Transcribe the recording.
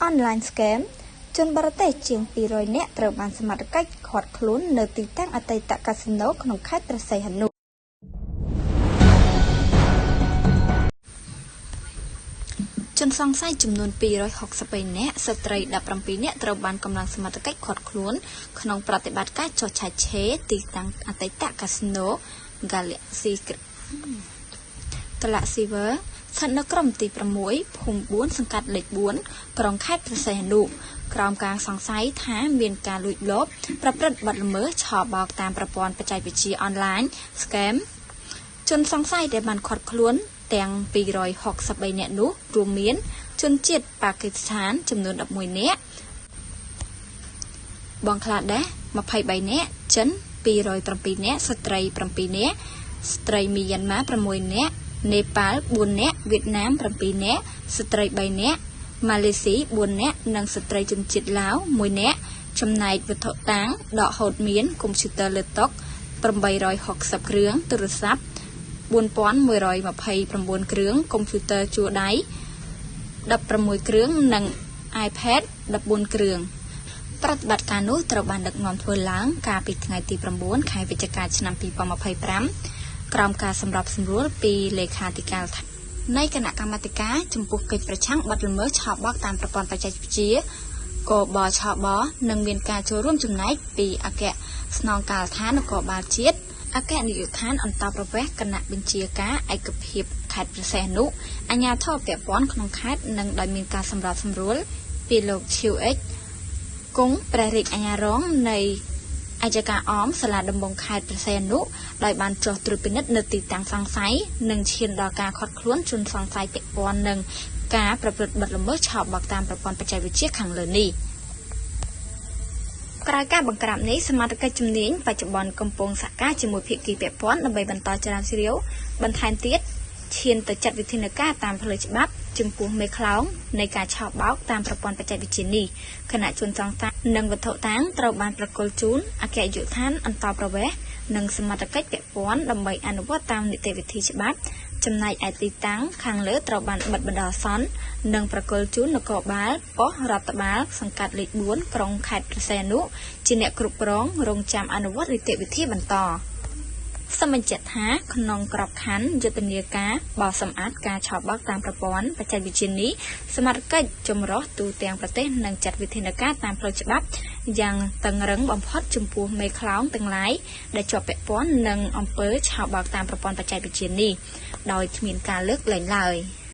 online scam ជនបរទេសជាង200នាក់ត្រូវបានសមត្ថកិច្ចឃាត់ខ្លួននៅទីតាំងអតីតកាស៊ីណូក្នុងខេត្តព្រះសីហនុជនសង្ស័យចំនួន263នាក់ស្ត្រី17នាក់ត្រូវបានកម្លាំងសមត្ថកិច្ចឃាត់ខ្លួនក្នុងប្រតិបត្តិការចោះឆាយឆេទីតាំងអតីតកាស៊ីណូ Galaxy World ស្ថិតនៅក្រុមទី6ភូមិ4សង្កាត់លេខ4ក្រុងខេត្តព្រះសីហនុក្រោមការសង្ស័យថាមានការលួចលបប្រព្រឹត្តបទល្មើសឆបោកតាមប្រព័ន្ធបច្ចេកវិទ្យាអនឡាញ scam ជនសង្ស័យដែលបានឃាត់ខ្លួនទាំង263នាក់នោះរួមមានជនជាតិប៉ាគីស្ថានចំនួន11នាក់បង់ក្លាដេស23នាក់ចិន207នាក់ស្ត្រី7នាក់ស្ត្រីមីយ៉ាន់ម៉ា6នាក់នេប៉ាល់4នាក់វៀតណាម7នាក់ស្ត្រី3នាក់ម៉ាឡេស៊ី4នាក់និងស្ត្រីជនជាតិឡាវ1នាក់ចំណែកវត្ថុតាំងដកហូតមានកុំព្យូទ័រលើតុ860គ្រឿងទូរស័ព្ទ4129គ្រឿងកុំព្យូទ័រជួរដៃ16គ្រឿងនិង iPad 14គ្រឿងប្រតិបត្តិការនោះត្រូវបានដឹកនាំធ្វើឡើងកាលពីថ្ងៃទី9ខែវិច្ឆិកាឆ្នាំ2025ក្រោមការសម្របសម្រួលពីលេខាធិការដ្ឋាននៃគណៈកម្មាធិការចំពោះកិច្ចប្រឆាំងបទល្មើសឆបោកតាមប្រព័ន្ធបច្ចេកវិទ្យាកបឆបនិងមានការចូលរួមចំណែកពីអគ្គស្នងការដ្ឋាននគរបាលជាតិអគ្គនាយកដ្ឋានអន្តរប្រវេសន៍គណៈបញ្ជាការឯកភាពខេត្តព្រះសីហនុអាជ្ញាធរពាក់ព័ន្ធក្នុងខេត្តនិងដោយមានការសម្របសម្រួលពីលោក QX គង់ព្រះរាជអាជ្ញារងនៃអัยការអមសាលាដំបងខេត្តព្រះសីហនុដោយបានចុះត្រួតពិនិត្យនៅទីតាំងសង្ស័យនិងឈានដល់ការឃាត់ខ្លួនជនសង្ស័យពាក់ព័ន្ធនឹងការប្រព្រឹត្តបទល្មើសឆបោកតាមប្រព័ន្ធបច្ចេកវិទ្យាខាងលើនេះក្រោយការបង្ក្រាបនេះសមាជិកជំនាញបច្ចុប្បន្នកំពុងសហការជាមួយភាគីពាក់ព័ន្ធដើម្បីបន្តច្រាវជ្រាវបន្ថែមទៀតឈានទៅចាត់វិធានការតាមផ្លូវច្បាប់ចំពោះមេខ្លោងនៃការឆបោកតាមប្រព័ន្ធបច្ចេកវិទ្យានេះគណៈជនសង្ស័យនិងវត្ថុតាងត្រូវបានប្រគល់ជូនអគ្គនាយកដ្ឋានអន្តរប្រវេសន៍និងសមាជិកពាក់ព័ន្ធដើម្បីអនុវត្តតាមនីតិវិធីច្បាប់ចំណែកឯទីតាំងខាងលើត្រូវបានបិទបណ្ដោះអាសន្ននិងប្រគល់ជូននគរបាលប៉ុស្តិ៍រដ្ឋបាលសង្កាត់លេខ4ក្រុងខេត្តព្រះសីហនុជាអ្នកគ្រប់គ្រងរងចាំអនុវត្តនីតិវិធីបន្តសម្បញ្ជាក់ថាក្នុងក្របខ័ណ្ឌយុទ្ធនាការបោះសម្អាតការឆបោកតាមប្រព័ន្ធបច្ចេកវិទ្យានេះសមាជិកចម្រុះទូទាំងប្រទេសនឹងចាត់វិធានការតាមផ្លូវច្បាប់យ៉ាងតឹងរឹងបំផុតចំពោះមេខ្លោងទាំងឡាយដែលជាប់ពាក់ព័ន្ធនឹងអំពើឆបោកតាមប្រព័ន្ធបច្ចេកវិទ្យានេះដោយគ្មានការលើកលែងឡើយ។